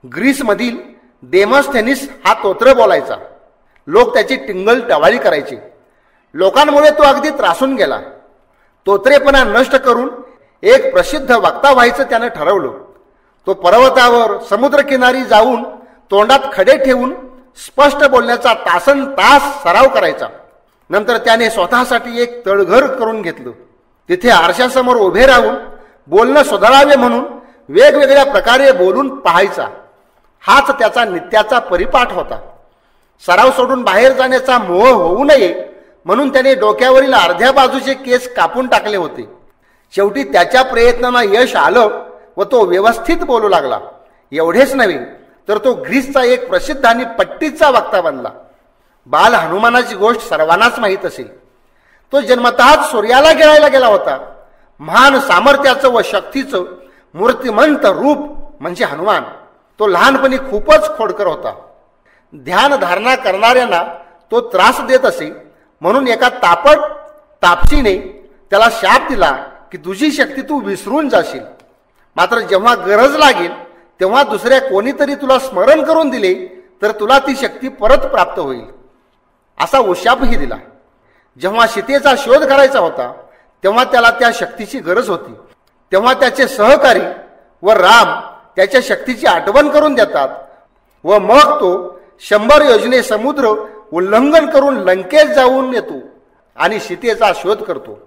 ग्रीसमधील Demosthenes हा तोत्र बोलायचा. लोक त्याची टिंगल टवाळी करायचे. लोकांमुळे तो अगदी त्रासून गेला. तोत्रेपणा नष्ट करून एक प्रसिद्ध वक्ता व्हायचं त्यानं ठरवलं. तो पर्वतावर समुद्रकिनारी जाऊन तोंडात खडे ठेवून स्पष्ट बोलण्याचा तासन तास सराव करायचा. नंतर त्याने स्वतःसाठी एक तळघर करून घेतलं. तिथे आरशासमोर उभे राहून बोलणं सुधारावे म्हणून वेगवेगळ्या प्रकारे बोलून पाहायचा. हाच त्याचा नित्याचा परिपाठ होता. सराव सोडून बाहेर जाण्याचा मोह होऊ नये म्हणून त्याने डोक्यावरील अर्ध्या बाजूचे केस कापून टाकले होते. शेवटी त्याच्या प्रयत्नांना यश आलं व तो व्यवस्थित बोलू लागला. एवढेच नव्हे तर तो ग्रीसचा एक प्रसिद्ध आणि पट्टीचा वक्ता बनला. बाल हनुमानाची गोष्ट सर्वांनाच माहीत असेल. तो जन्मतःच सूर्याला गिळायला गेला होता. महान सामर्थ्याचं व शक्तीचं मूर्तिमंत रूप म्हणजे हनुमान. तो लहानपणी खूपच खोडकर होता. ध्यान धारणा करणाऱ्यांना तो त्रास देत असे म्हणून एका तापसीने त्याला शाप दिला की तुझी शक्ती तू विसरून जाशील. मात्र जेव्हा गरज लागेल तेव्हा दुसऱ्या कोणीतरी तुला स्मरण करून दिले तर तुला ती शक्ती परत प्राप्त होईल, असा उशापही दिला. जेव्हा सीतेचा शोध करायचा होता तेव्हा त्याला त्या शक्तीची गरज होती. तेव्हा त्याचे सहकारी व राम त्याच्या शक्तीची आठवण करून देतात व मग तो 100 योजने समुद्र उल्लंघन करून लंकेत जाऊन येतो आणि सीतेचा शोध करतो.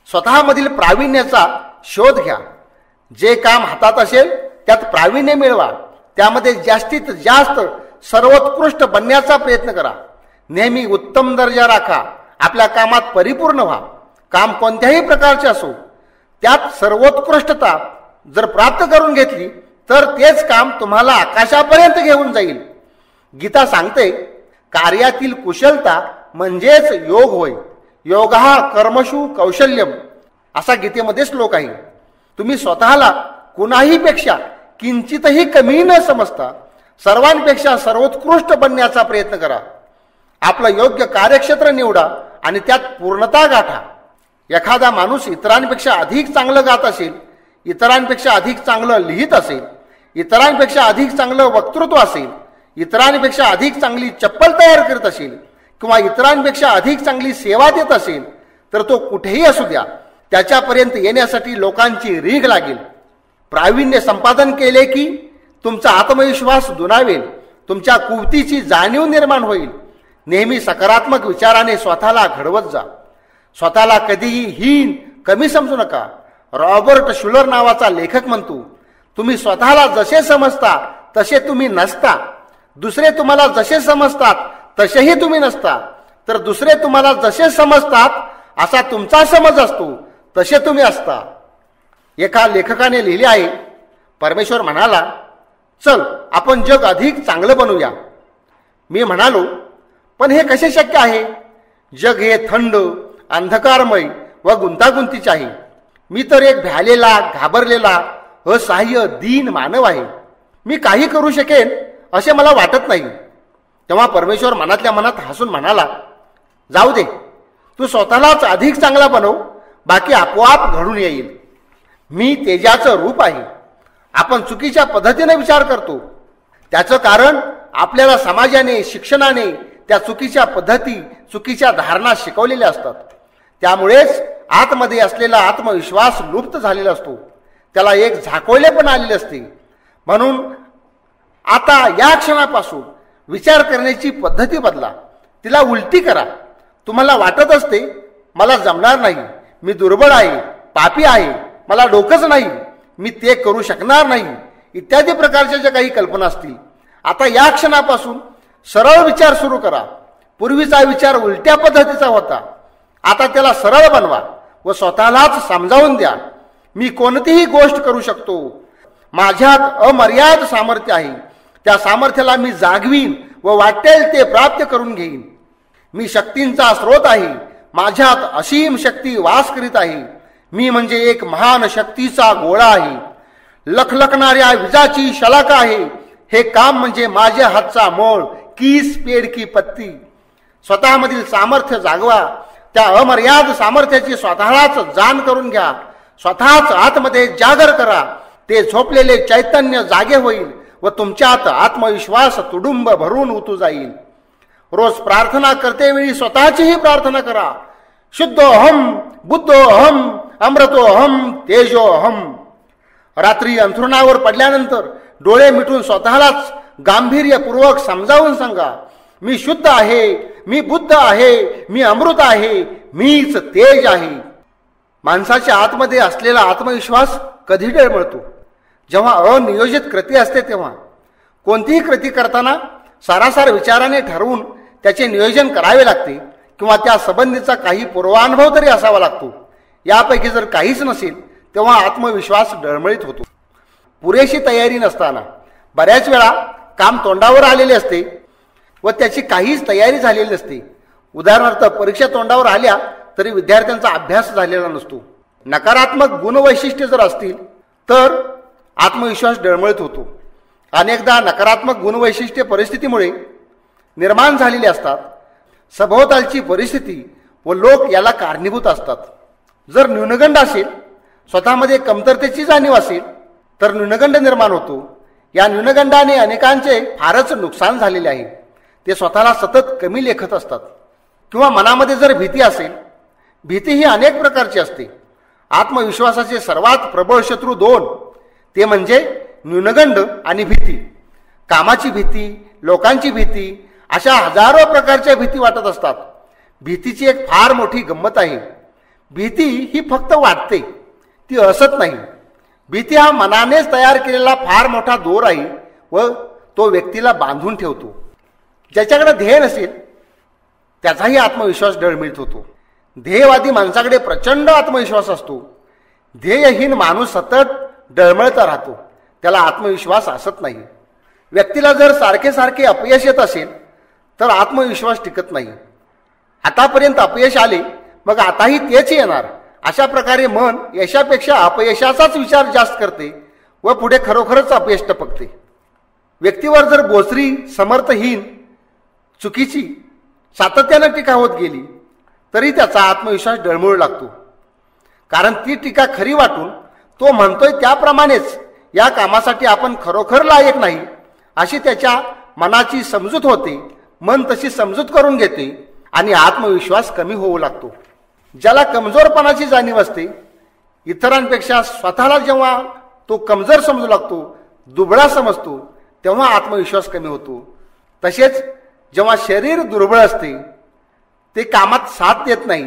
स्वतःमधील प्रावीण्याचा शोध घ्या. जे काम हातात असेल त्यात प्रावीण्य मिळवा. त्यामध्ये जास्तीत जास्त सर्वोत्कृष्ट बनण्याचा प्रयत्न करा. नेहमी उत्तम दर्जा राखा. आपल्या कामात परिपूर्ण व्हा. काम कोणत्याही प्रकारचे असो त्यात सर्वोत्कृष्टता जर प्राप्त करून घेतली तर तेच काम तुम्हाला आकाशापर्यंत घेऊन जाईल. गीता सांगते कार्यातील कुशलता म्हणजेच योग होय. योगः कर्मशु कौशल्यम असा गीतेमध्ये श्लोक आहे. तुम्ही स्वतःला कुणाही पेक्षा किंचितही कमी न समजता सर्वांपेक्षा सर्वोत्कृष्ट बनण्याचा प्रयत्न करा. आपलं योग्य कार्यक्षेत्र निवडा आणि त्यात पूर्णता गाठा. एखादा माणूस इतरांपेक्षा अधिक चांगलं गात असेल, इतरांपेक्षा अधिक चांगलं लिहित असेल, इतरांपेक्षा अधिक चांगलं वक्तृत्व असेल, इतरांपेक्षा अधिक चांगली चप्पल तयार करत असेल किंवा इतरांपेक्षा अधिक चांगली सेवा देत असेल तर तो कुठेही असू द्या त्याच्यापर्यंत येण्यासाठी लोकांची रीघ लागेल. प्रावीण्य संपादन केले की तुमचा आत्मविश्वास दुणावेल. तुमच्या कुवतीची जाणीव निर्माण होईल. नेहमी सकारात्मक विचाराने स्वतःला घडवत जा. स्वतःला कधीही हीन कमी समजू नका. रॉबर्ट शुलर नावाचा लेखक म्हणतो, तुम्ही स्वतःला जसे समजता तसे तुम्ही नसता. दुसरे तुम्हाला जसे समजतात तसेही तुम्ही नसता. तर दुसरे तुम्हाला जसे समजतात असा तुमचा समज असतो तसे तुम्ही असता. एका लेखकाने लिहिले आहे, परमेश्वर म्हणाला, चल आपण जग अधिक चांगलं बनवूया. मी म्हणालो, पण हे कसे शक्य आहे? जग हे थंड, अंधकारमय व गुंतागुंतीचे आहे. मी तर एक भ्यालेला, घाबरलेला, असहाय्य, दीन मानव आहे. मी काही करू शकेन असे मला वाटत नाही. तेव्हा परमेश्वर मनातल्या मनात हसून म्हणाला, जाऊ दे, तू स्वतःलाच अधिक चांगला बनव, बाकी आपोआप घडून येईल. मी तेजाचं रूप आहे. आपण चुकीच्या पद्धतीने विचार करतो. त्याचं कारण आपल्याला समाजाने, शिक्षणाने त्या चुकीच्या पद्धती, चुकीच्या धारणा शिकवलेल्या असतात. त्यामुळेच आतमध्ये असलेला आत्मविश्वास लुप्त झालेला असतो. त्याला एक झाकोळे पण आलेले असते. म्हणून आता या क्षणापासून विचार करण्याची पद्धती बदला. तिला उलटी करा. तुम्हाला वाटत असते मला जमणार नाही, मी दुर्बळ आहे, पापी आहे, मला डोकंच नाही, मी ते करू शकणार नाही, इत्यादी प्रकारच्या ज्या काही कल्पना असतील, आता या क्षणापासून सरळ विचार सुरू करा. पूर्वीचा विचार उलट्या पद्धतीचा होता. आता त्याला सरळ बनवा व स्वतःलाच समजावून द्या, मी कोणतीही गोष्ट करू शकतो. माझ्यात अमर्याद सामर्थ्य आहे. त्या सामर्थ्याला मी जागवीन व वाटेल ते प्राप्त करून घेईन. मी शक्तींचा स्रोत आहे. माझ्यात असीम शक्ती वास करीत आहे. मी म्हणजे एक महान शक्तीचा गोळा आहे. लखलखणाऱ्या विजाची शलाका आहे. हे काम म्हणजे माझ्या हातचा मोळ, कीस पेड की पत्ती. स्वतःमधील सामर्थ्य जागवा. त्या अमर्याद सामर्थ्याची स्वतःलाच जाण करून घ्या. स्वतःच आतमध्ये जागर करा. ते झोपलेले चैतन्य जागे होईल व तुमच्यात आत्मविश्वास तुडुंब भरून उतू जाईल. रोज प्रार्थना करतेवेळी स्वतःचीही प्रार्थना करा. शुद्धोहम, बुद्धोहम, अमृतोहम, तेजोहम. रात्री अंथरुणावर पडल्यानंतर डोळे मिटून स्वतःलाच गांभीर्यपूर्वक समजावून सांगा, मी शुद्ध आहे, मी बुद्ध आहे, मी अमृत आहे, मीच तेज आहे. माणसाच्या आतमध्ये असलेला आत्मविश्वास कधी डळमळतो? जेव्हा अनियोजित कृती असते तेव्हा. कोणतीही कृती करताना सारासार विचाराने ठरवून त्याचे नियोजन करावे लागते किंवा त्या संबंधीचा काही पूर्वानुभव तरी असावा लागतो. यापैकी जर काहीच नसेल तेव्हा आत्मविश्वास डळमळीत होतो. पुरेशी तयारी नसताना बऱ्याच वेळा काम तोंडावर आलेले असते व त्याची काहीच तयारी झालेली नसते. उदाहरणार्थ, परीक्षा तोंडावर आल्या तरी विद्यार्थ्यांचा अभ्यास झालेला नसतो. नकारात्मक गुणवैशिष्ट्ये जर असतील तर आत्मविश्वास डळमळीत होतो. अनेकदा नकारात्मक गुणवैशिष्ट्ये परिस्थितीमुळे निर्माण झालेली असतात. सभोवतालची परिस्थिती व लोक याला कारणीभूत असतात. जर न्यूनगंड असेल, स्वतःमध्ये कमतरतेची जाणीव असेल तर न्यूनगंड निर्माण होतो. या न्यूनगंडाने अनेकांचे फारच नुकसान झालेले आहे. ते स्वतःला सतत कमी लेखत असतात. किंवा मनामध्ये जर भीती असेल, भीती ही अनेक प्रकारची असते. आत्मविश्वासाचे सर्वात प्रबळ शत्रू दोन, ते म्हणजे न्यूनगंड आणि भीती. कामाची भीती, लोकांची भीती, अशा हजारो प्रकारच्या भीती वाटत असतात. भीतीची एक फार मोठी गंमत आहे. भीती ही फक्त वाटते, ती असत नाही. भीती हा मनानेच तयार केलेला फार मोठा दोर आहे व तो व्यक्तीला बांधून ठेवतो. ज्याच्याकडे ध्येय नसेल त्याचाही आत्मविश्वास डळमळीत होतो. ध्येयवादी माणसाकडे प्रचंड आत्मविश्वास असतो. ध्येयहीन माणूस सतत डळमळता राहतो, त्याला आत्मविश्वास असत नाही. व्यक्तीला जर सारखे सारखे अपयश येत असेल तर आत्मविश्वास टिकत नाही. आतापर्यंत अपयश आले, मग आताही तेच येणार, अशा प्रकारे मन यशापेक्षा अपयशाचाच विचार जास्त करते व पुढे खरोखरच अपयश टपकते. व्यक्तीवर जर बोचरी, समर्थहीन, चुकीची सातत्यानं टीका होत गेली तरी त्याचा आत्मविश्वास डळमळू लागतो. कारण ती टीका खरी वाटून तो म्हणतोय त्याप्रमाणेच या कामासाठी आपण खरोखर लायक नाही अशी त्याच्या मनाची समजूत होते. मन तशी समजूत करून घेते आणि आत्मविश्वास कमी होऊ लागतो. ज्याला कमजोरपणाची जाणीव असते, इतरांपेक्षा स्वतःला जेव्हा तो कमजोर समजू लागतो, दुबळा समजतो, तेव्हा आत्मविश्वास कमी होतो. तसेच जेव्हा शरीर दुर्बळ असते, ते कामात साथ देत नाही,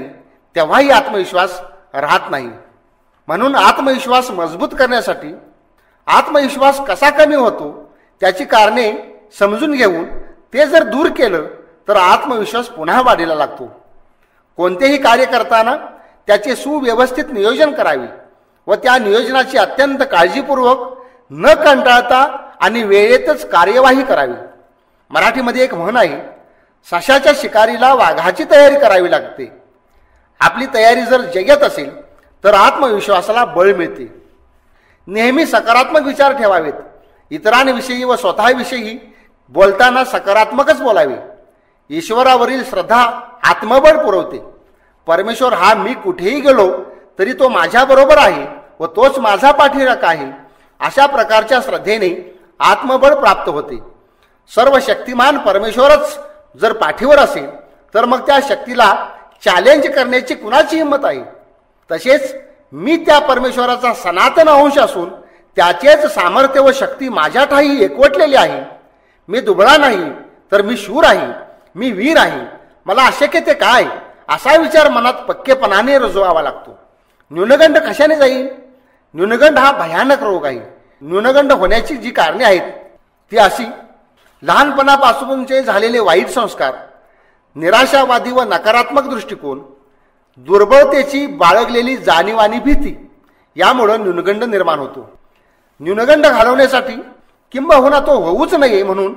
तेव्हाही आत्मविश्वास राहत नाही. म्हणून आत्मविश्वास मजबूत करण्यासाठी आत्मविश्वास कसा कमी होतो त्याची कारणे समजून घेऊन ते जर दूर केलं तर आत्मविश्वास पुन्हा वाढीला लागतो. कोणतेही कार्य करताना त्याचे सुव्यवस्थित नियोजन करावे व त्या नियोजनाची अत्यंत काळजीपूर्वक, न कंटाळता आणि वेळेतच कार्यवाही करावी. मराठीमध्ये एक म्हण आहे, सशाच्या शिकारीला वाघाची तयारी करावी लागते. आपली तयारी जर जगत असेल तर आत्मविश्वासाला बळ मिळते. नेहमी सकारात्मक विचार ठेवावेत. इतरांविषयी व स्वतःविषयी बोलताना सकारात्मकच बोलावे. ईश्वरावरील श्रद्धा आत्मबळ पुरवते. परमेश्वर हा मी कुठेही गेलो तरी तो माझ्याबरोबर आहे व तोच माझा पाठीराख आहे, अशा प्रकारच्या श्रद्धेने आत्मबळ प्राप्त होते. सर्व शक्तिमान परमेश्वरच जर पाठीवर असेल तर मग त्या शक्तीला चॅलेंज करण्याची कुणाची हिंमत आहे? तसेच मी त्या परमेश्वराचा सनातन अंश असून त्याचेच सामर्थ्य व शक्ती माझ्या ठाई एकवटलेली आहे. मी दुबळा नाही तर मी शूर आहे, मी वीर आहे, मला अशक्य ते काय, असा विचार मनात पक्केपणाने रुजवावा लागतो. न्यूनगंड कशाने जाईल? न्यूनगंड हा भयानक रोग आहे. न्यूनगंड होण्याची जी कारणे आहेत ती अशी: लहानपणापासूनचे झालेले वाईट संस्कार, निराशावादी व नकारात्मक दृष्टिकोन, दुर्बळतेची बाळगलेली जाणीव आणि भीती, यामुळं न्यूनगंड निर्माण होतो. न्यूनगंड घालवण्यासाठी किंबहुना तो होऊच नये म्हणून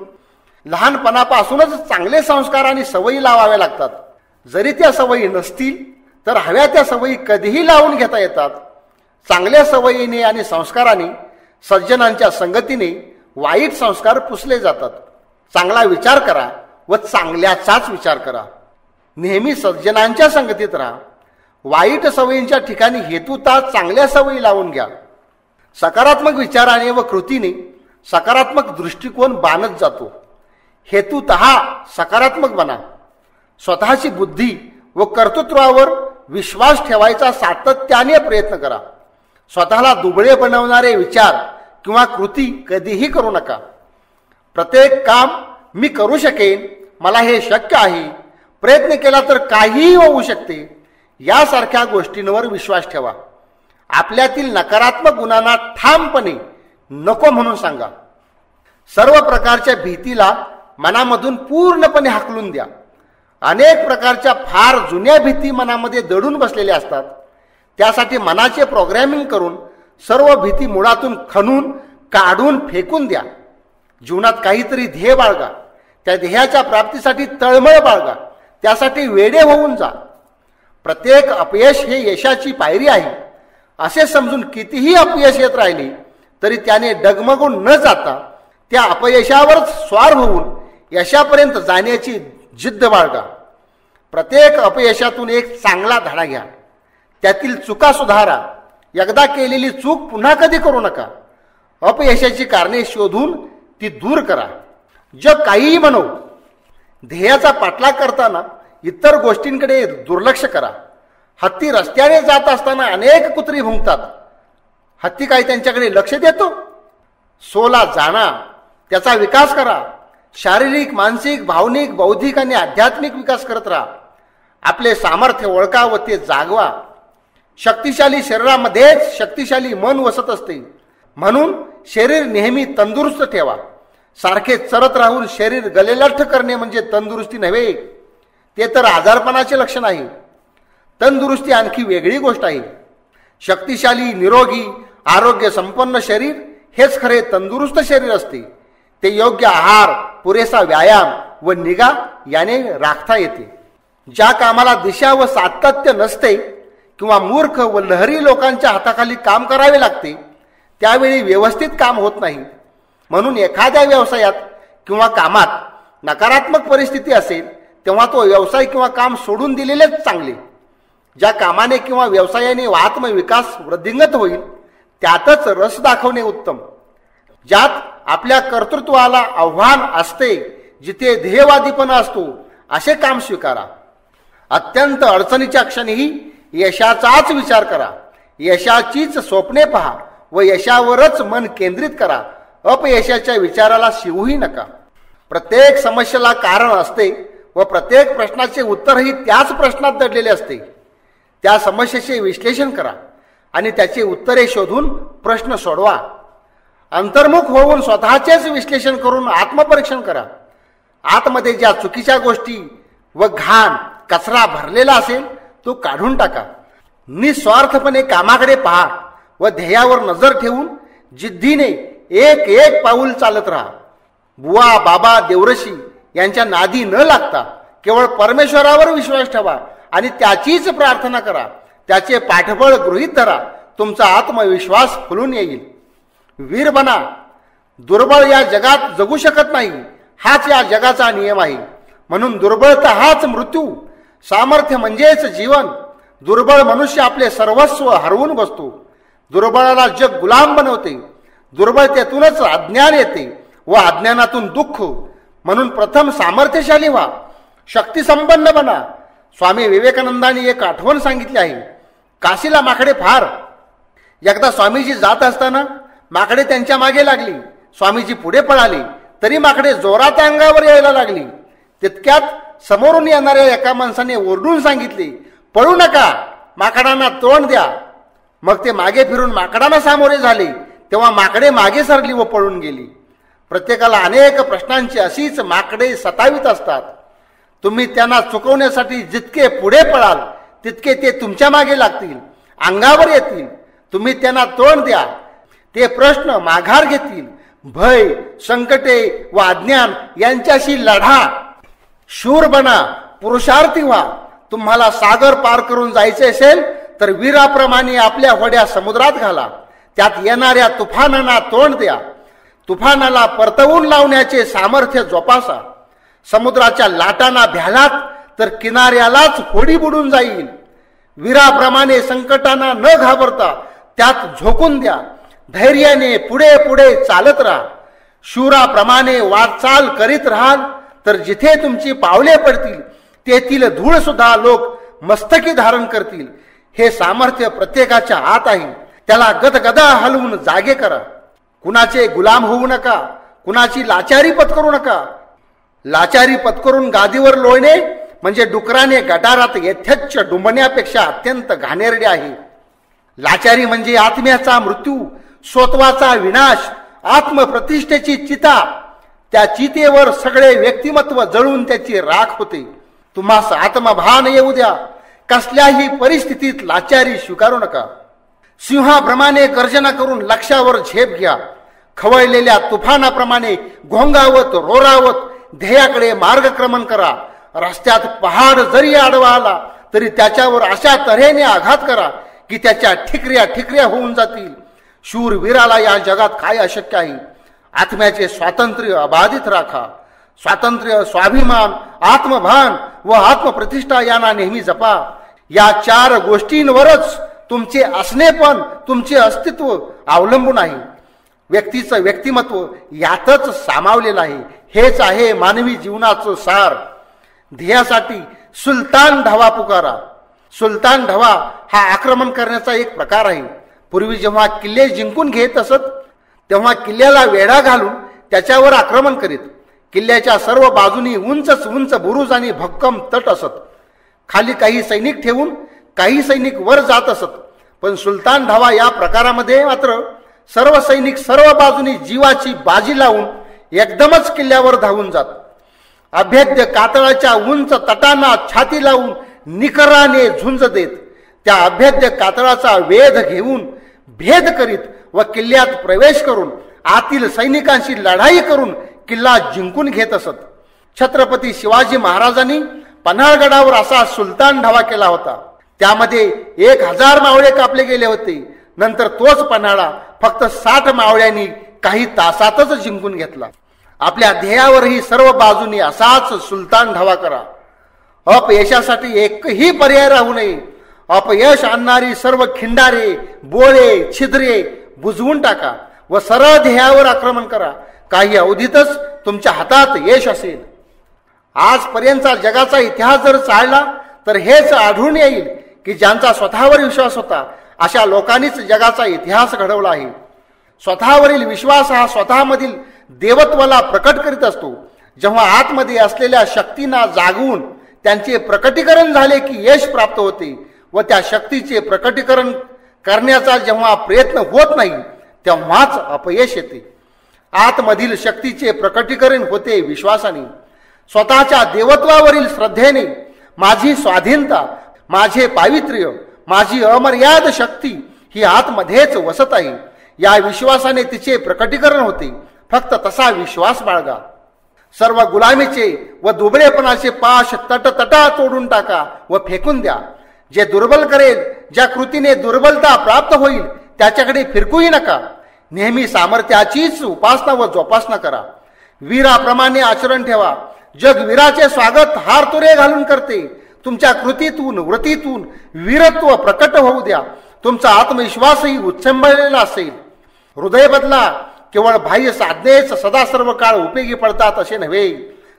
लहानपणापासूनच चांगले संस्कार आणि सवयी लावाव्या लागतात. जरी त्या सवयी नसतील तर हव्या त्या सवयी कधीही लावून घेता येतात. चांगल्या सवयीने आणि संस्काराने, सज्जनांच्या संगतीने वाईट संस्कार पुसले जातात. चांगला विचार करा व चांगल्याचाच विचार करा. नेहमी सज्जनांच्या संगतीत राहा. वाईट सवयींच्या ठिकाणी हेतुता चांगल्या सवयी लावून घ्या. सकारात्मक विचाराने व कृतीने सकारात्मक दृष्टिकोन बाणत जातो. हेतुतः सकारात्मक बना. स्वतःची बुद्धी व कर्तृत्वावर विश्वास ठेवायचा सातत्याने प्रयत्न करा. स्वतःला दुबळे बनवणारे विचार किंवा कृती कधीही करू नका. प्रत्येक काम मी करू शकेन, मला हे शक्य आहे, प्रयत्न केला तर काहीही होऊ शकते, यासारख्या गोष्टींवर विश्वास ठेवा. आपल्यातील नकारात्मक गुणांना ठामपणे नको म्हणून सांगा. सर्व प्रकारच्या भीतीला मनामधून पूर्णपणे हाकलून द्या. अनेक प्रकारच्या फार जुन्या भीती मनामध्ये दडून बसलेल्या असतात. त्यासाठी मनाचे प्रोग्रॅमिंग करून सर्व भीती मुळातून खणून काढून फेकून द्या. जीवनात काहीतरी ध्येय बाळगा. त्या ध्येयाच्या प्राप्तीसाठी तळमळ बाळगा. त्यासाठी वेडे होऊन जा. प्रत्येक अपयश हे यशाची पायरी आहे असे समजून कितीही अपयश येत राहिली तरी त्याने डगमगून न जाता त्या अपयशावरच स्वार होऊन यशापर्यंत जाण्याची जिद्द बाळगा. प्रत्येक अपयशातून एक चांगला धडा घ्या. त्यातील चुका सुधारा. एकदा केलेली चूक पुन्हा कधी करू नका. अपयशाची कारणे शोधून ती दूर करा. जग काहीही म्हणो, ध्येयाचा पाठलाग करताना इतर गोष्टींकडे दुर्लक्ष करा. हत्ती रस्त्याने जात असताना अनेक कुत्री भुंकतात. हत्ती काय त्यांच्याकडे लक्ष देतो? सोला जाणा, त्याचा विकास करा. शारीरिक, मानसिक, भावनिक, बौद्धिक आणि आध्यात्मिक विकास करत राहा. आपले सामर्थ्य ओळखा व ते जागवा. शक्तिशाली शरीरामध्येच शक्तिशाली मन वसत असते. म्हणून शरीर नेहमी तंदुरुस्त ठेवा. सारखे चरत राहून शरीर गलेलठ्ठ करणे म्हणजे तंदुरुस्ती नव्हे, ते तर आजारपणाचे लक्षण आहे. तंदुरुस्ती आणखी वेगळी गोष्ट आहे. शक्तिशाली, निरोगी, आरोग्य संपन्न शरीर हेच खरे तंदुरुस्त शरीर असते. ते योग्य आहार, पुरेसा व्यायाम व निगा याने राखता येते. ज्या कामाला दिशा व सातत्य नसते किंवा मूर्ख व लहरी लोकांच्या हाताखाली काम करावे लागते त्यावेळी व्यवस्थित काम होत नाही. म्हणून एखाद्या व्यवसायात किंवा कामात नकारात्मक परिस्थिती असेल तेव्हा तो व्यवसाय किंवा काम सोडून दिलेलेच चांगले. ज्या कामाने किंवा व्यवसायाने आत्मविकास वृद्धिंगत होईल त्यातच रस दाखवणे उत्तम. ज्यात आपल्या कर्तृत्वाला आव्हान असते, जिथे ध्येयवादीपणा असतो असे काम स्वीकारा. अत्यंत अडचणीच्या क्षणीही यशाचाच विचार करा. यशाचीच स्वप्ने पहा व यशावरच मन केंद्रित करा. अपयशाच्या विचाराला शिवूही नका. प्रत्येक समस्येला कारण असते व प्रत्येक प्रश्नाचे उत्तरही त्याच प्रश्नात दडलेले असते. त्या समस्येचे विश्लेषण करा आणि त्याचे उत्तरे शोधून प्रश्न सोडवा. अंतर्मुख होऊन स्वतःचेच विश्लेषण करून आत्मपरीक्षण करा. आतमध्ये ज्या चुकीच्या गोष्टी व घाण कचरा भरलेला असेल तो काढून टाका. निस्वार्थपणे कामाकडे पहा व ध्येयावर नजर ठेवून जिद्दीने एक एक पाऊल चालत राहा. बुवा, बाबा, देवऋषी यांच्या नादी न लागता केवळ परमेश्वरावर विश्वास ठेवा आणि त्याचीच प्रार्थना करा. त्याचे पाठबळ गृहीत धरा. तुमचा आत्मविश्वास फुलून येईल. वीर बना. दुर्बळ या जगात जगू शकत नाही, हाच या जगाचा नियम आहे. म्हणून दुर्बळता हाच मृत्यू, सामर्थ्य म्हणजेच जीवन. दुर्बळ मनुष्य आपले सर्वस्व हरवून बसतो. दुर्बळाला जग गुलाम बनवते. दुर्बळतेतूनच अज्ञान येते व अज्ञानातून दुःख. म्हणून प्रथम सामर्थ्यशाली व्हा, शक्तिसंपन्न बना. स्वामी विवेकानंदांनी एक आठवण सांगितली आहे. काशीला माकडे फार. एकदा स्वामीजी जात असताना माकडे त्यांच्या मागे लागली. स्वामीजी पुढे पळाले तरी माकडे जोरात अंगावर यायला लागली. तितक्यात समोरून येणाऱ्या एका माणसाने ओरडून सांगितले, पळू नका, माकडांना तोंड द्या. मग ते मागे फिरून माकडांना सामोरे झाले तेव्हा माकडे मागे सरली व पळून गेली. प्रत्येकाला अनेक प्रश्नांची अशीच माकडे सतावित असतात. तुम्ही त्यांना चुकवण्यासाठी जितके पुढे पळाल तितके ते तुमच्या मागे लागतील, अंगावर येतील. तुम्ही त्यांना तोंड द्या, ते प्रश्न माघार घेतील. भय, संकटे व अज्ञान यांच्याशी लढा. शूर बना, पुरुषार्थी व्हा. तुम्हाला सागर पार करून जायचे असेल तर वीराप्रमाणे आपल्या होड्या समुद्रात घाला. त्यात येणाऱ्या तुफानांना तोंड द्या. तुफानाला परतवून लावण्याचे सामर्थ्य जोपासा. समुद्राच्या लाटांना भ्यालात तर किनाऱ्यालाच होडी बुडून जाईल. वीराप्रमाणे संकटांना न घाबरता त्यात झोकून द्या. धैर्याने पुढे पुढे चालत राहा. शूराप्रमाणे वाटचाल करीत राहाल तर जिथे तुमची पावले पडतील तेथील धूळ सुद्धा लोक मस्तकी धारण करतील. हे सामर्थ्य प्रत्येकाच्या आत आहे. त्याला गदगदा हलवून जागे करा. कुणाचे गुलाम होऊ नका. कुणाची लाचारी पत्करू नका. लाचारी पत्करून गादीवर लोळणे म्हणजे डुकराने गटारात यथेच्छ डुंबण्यापेक्षा अत्यंत घाणेरडे आहे. लाचारी म्हणजे आत्म्याचा मृत्यू, स्वत्वाचा विनाश, आत्मप्रतिष्ठेची चिता. त्या चितेवर सगळे व्यक्तिमत्व जळून त्याची राख होते. तुम्हास आत्मभान येऊ द्या. कसल्याही परिस्थितीत लाचारी स्वीकारू नका. सिंहाप्रमाणे गर्जना करून लक्ष्यावर झेप घ्या. खवळलेल्या तुफानाप्रमाणे घोंगावत रोरावत ध्येयाकडे मार्गक्रमण करा. रस्त्यात पहाड जरी आडवा आला तरी त्याच्यावर अशा तऱ्हेने आघात करा की त्याच्या ठिकऱ्या ठिकऱ्या होऊन जातील. शूरवीराला या जगात काय अशक्य आहे. आत्म्याचे स्वातंत्र्य अबाधित राखा. स्वातंत्र्य, स्वाभिमान, आत्मभान व आत्मप्रतिष्ठा यांना नेहमी जपा. या 4 गोष्टींवरच तुमचे असणेपण, तुमचे अस्तित्व अवलंबून आहे. व्यक्तीचं व्यक्तिमत्व यातच सामावलेलं आहे. हेच आहे मानवी जीवनाचं सार. ध्येयासाठी सुलतान ढवा पुकारा. सुलतान ढवा हा आक्रमण करण्याचा एक प्रकार आहे. पूर्वी जेव्हा किल्ले जिंकून घेत असत तेव्हा किल्ल्याला वेढा घालून त्याच्यावर आक्रमण करीत. किल्ल्याच्या सर्व बाजूनी उंचच उंच बुरुज आणि भक्कम तट असत. खाली काही सैनिक ठेवून काही सैनिक वर जात असत. पण सुलतान ढवा या प्रकारामध्ये मात्र सर्व सैनिक सर्व बाजूनी जीवाची बाजी लावून एकदमच किल्ल्यावर धावून जात. अभेद्य कातळाच्या उंच तटांना छाती लावून निकराने झुंज देत त्या अभेद्य कातळाचा वेध घेऊन भेद करीत व किल्ल्यात प्रवेश करून आतील सैनिकांशी लढाई करून किल्ला जिंकून घेत असत. छत्रपती शिवाजी महाराजांनी पन्हाळगडावर असा सुलतान ढवा केला होता. त्यामध्ये 1000 मावळे कापले गेले होते. नंतर तोच पन्हाळा फक्त 60 मावळ्यांनी काही तासातच जिंकून घेतला. आपल्या ध्येयावरही सर्व बाजूनी असाच सुलतान ढवा करा. अपयशासाठी एकही पर्याय राहू नये. अपयश आणणारी सर्व खिंडारे, बोळे, छिद्रे बुजवून टाका व सरळ ध्येयावर आक्रमण करा. काही अवधीतच तुमच्या हातात यश असेल. आजपर्यंतचा जगाचा इतिहास जर चालला तर हेच आढळून येईल की ज्यांचा स्वतःवर विश्वास होता अशा लोकांनीच जगाचा इतिहास घडवला आहे. स्वतःवरील विश्वास हा स्वतःमधील देवत्वाला प्रकट करीत असतो. जेव्हा आतमध्ये असलेल्या शक्तींना जागवून त्यांचे प्रकटीकरण झाले की यश प्राप्त होते व त्या शक्तीचे प्रकटीकरण करण्याचा जेव्हा प्रयत्न होत नाही तेव्हाच अपयश येते. आतमधील शक्तीचे प्रकटीकरण होते विश्वासाने. स्वतःच्या देवत्वावरील श्रद्धेने माझी स्वाधीनता, माझे पावित्र्य, माझी अमर्याद शक्ती ही आतमध्येच वसत आहे या विश्वासाने तिचे प्रकटीकरण होते. फक्त तसा विश्वास बाळगा. सर्व गुलामीचे व दुबळेपणाचे पाश तटतटा तोडून टाका व फेकून द्या. जे दुर्बल करेल, ज्या कृतीने दुर्बलता प्राप्त होईल त्याच्याकडे फिरकूही नका. नेहमी सामर्थ्याचीच उपासना व जोपासना करा. वीराप्रमाणे आचरण ठेवा. जग वीराचे स्वागत हारतुरे घालून करते. तुमच्या कृतीतून वृत्तीतून वीरत्व प्रकट होऊ द्या. तुमचा आत्मविश्वासही उच्चंबळलेला असेल. हृदय बदला. केवळ बाह्य साधनेच सदा सर्व काळ उपयोगी पडतात असे नव्हे.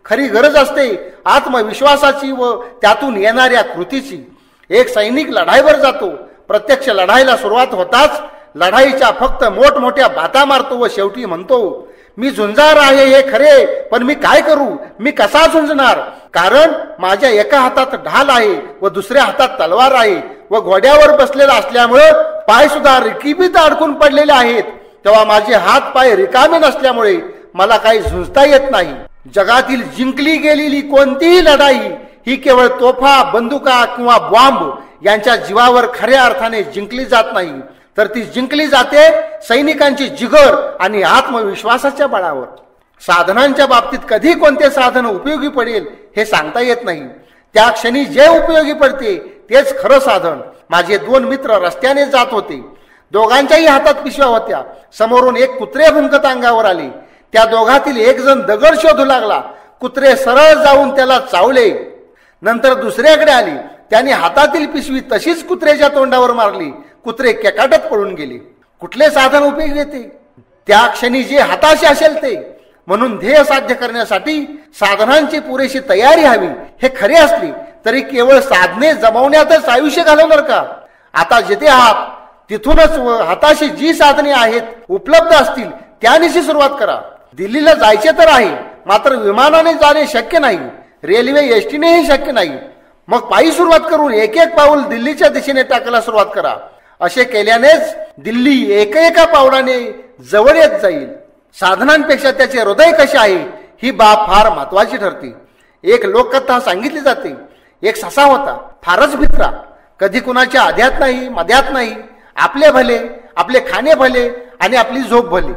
खरी गरज असते आत्मविश्वासाची व त्यातून येणाऱ्या कृतीची. एक सैनिक लढाईवर जातो. प्रत्यक्ष लढाईला सुरुवात होताच लढाईच्या फक्त मोठमोठ्या बाता मारतो व शेवटी म्हणतो, मी झुंजार आहे हे खरे, पण मी काय करू, मी कसा झुंजणार. कारण माझ्या एका हातात ढाल आहे व दुसऱ्या हातात तलवार आहे व घोड्यावर बसलेला असल्यामुळे पाय सुद्धा रिकीबीत अडकून पडलेले आहेत. तेव्हा माझे हात पाय रिकामे नसल्यामुळे मला काही झुंजता येत नाही. जगातील जिंकली गेलेली कोणतीही लढाई ही केवळ तोफा, बंदुका किंवा बॉम्ब यांच्या जीवावर खऱ्या अर्थाने जिंकली जात नाही, तर ती जिंकली जाते सैनिकांची जिगर आणि आत्मविश्वासाच्या बळावर. साधनांच्या बाबतीत कधी कोणते साधन उपयोगी पडेल हे सांगता येत नाही. त्या क्षणी जे उपयोगी पडते तेच खरं साधन. माझे 2 मित्र रस्त्याने जात होते. दोघांच्याही हातात पिशव्या होत्या. समोरून एक कुत्रे भुंकत अंगावर आले. त्या दोघातील एक जण दगड शोधू लागला. कुत्रे सरळ जाऊन त्याला चावले. नंतर दुसऱ्याकडे आली. त्याने हातातील पिशवी तशीच कुत्र्याच्या तोंडावर मारली. कुत्रे केकाटत पळून गेले. कुठले साधन उपयोगी येते? त्या क्षणी जे हाताशी असेल ते. म्हणून ध्येय साध्य करण्यासाठी साधनांची पुरेशी तयारी हवी. हे खरे असली तरी केवळ साधने जमवण्यातच आयुष्य घालवणार का? आता जिथे आहात तिथूनच हाताशी जी साधने आहेत उपलब्ध असतील त्यानिशी सुरुवात करा. दिल्लीला जायचे तर आहे, मात्र विमानाने जाणे शक्य नाही, रेल्वे एसटीनेही शक्य नाही. मग पायी सुरुवात करून एक एक पाऊल दिल्लीच्या दिशेने टाकायला सुरुवात करा. असे केल्यानेच दिल्ली एका पावलाने जवळ येत जाईल. साधनांपेक्षा त्याचे हृदय कसे आहे ही बाब फार महत्वाची ठरते. एक लोककथा सांगितली जाते. एक ससा होता, फारच भित्रा, कधी कुणाच्या आध्यात नाही मध्यात नाही, आपले भले, आपले खाणे भले आणि आपली झोप भली.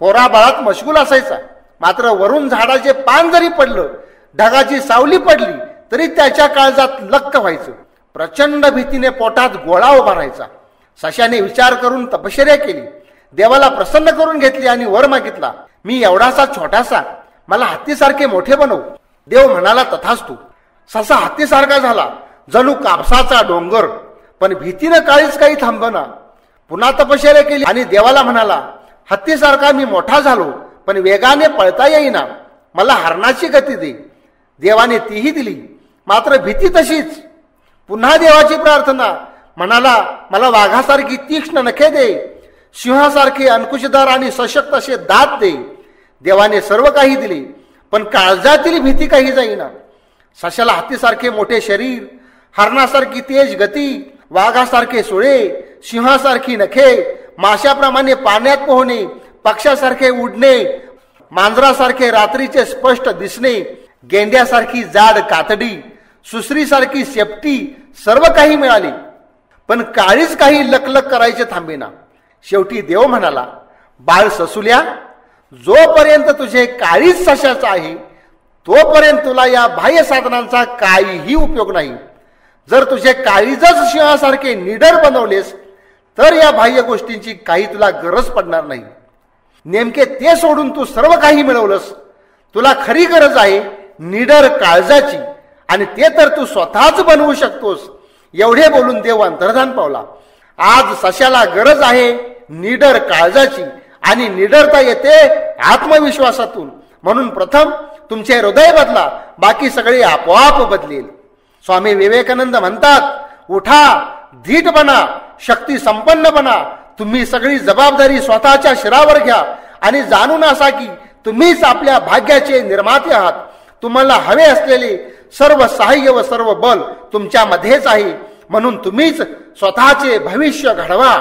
पोराबाळात मशगूल असायचा. मात्र वरून झाडाचे पान जरी पडलं, ढगाची सावली पडली तरी त्याच्या काळजात लक्क व्हायचं. प्रचंड भीतीने पोटात गोळा उभा राहायचा. सशाने विचार करून तपश्चर्या केली, देवाला प्रसन्न करून घेतली आणि वर मागितला, मी एवढासा छोटासा, मला हत्तीसारखे मोठे बनव. देव म्हणाला, तथास्तु. ससा हत्तीसारखा झाला, जणू कापसाचा डोंगर. पण भीतीनं काळीच काही थांबना. पुन्हा तपश्चर्या केली आणि देवाला म्हणाला, हत्तीसारखा मी मोठा झालो, पण वेगाने पळता येईना, मला हरणाची गती दे. देवाने तीही दिली, मात्र भीती तशीच. पुन्हा देवाची प्रार्थना, म्हणाला, मला वाघासारखी तीक्ष्ण नखे दे, सिंहासारखे अंकुशधार आणि सशक्त असे दात दे. देवाने सर्व काही दिले, पण काळजातील भीती काही जाईना. सशाला हत्तीसारखे मोठे शरीर, हरणासारखी तेज गती, वाघासारखे सुळे, सिंहासारखी नखे, माशाप्रमाणे पाण्यात पोहणे, पक्षासारखे उडणे, मांजरासारखे रात्रीचे स्पष्ट दिसणे, गेंड्यासारखी जाड कातडी, सुसरीसारखी शेपटी, सर्व काही मिळाले. पण काळीच काही लकलक करायचे थांबेना. शेवटी देव म्हणाला, बाळ ससुल्या, जोपर्यंत तुझे काळीच सशाचा आहे तोपर्यंत तुला या बाह्य साधनांचा काहीही उपयोग नाही. जर तुझे काळीजच सिंहासारखे निडर बनवलेस तर या बाह्य गोष्टींची काही तुला गरज पडणार नाही. नेमके ते सोडून तू सर्व काही मिळवलंस. तुला खरी गरज आहे निडर काळजाची, आणि ते तर तू स्वतःच बनवू शकतोस. एवढे बोलून देव अंतर्धान पावला. आज सशाला गरज आहे निडर काळजाची, आणि निडरता येते आत्मविश्वासातून. म्हणून प्रथम तुमचे हृदय बदला, बाकी सगळे आपोआप बदलेल. स्वामी विवेकानंद म्हणतात, उठा, धीट बना, शक्ती संपन्न बना. तुम्ही सगळी जबाबदारी स्वतःच्या शिरावर घ्या आणि जाणून असा की तुम्हीच आपल्या भाग्याचे निर्माते आहात. तुम्हाला हवे असलेले सर्व सहाय्य व सर्व बल तुमच्यामध्येच आहे. म्हणून तुम्हीच स्वतःचे भविष्य घडवा.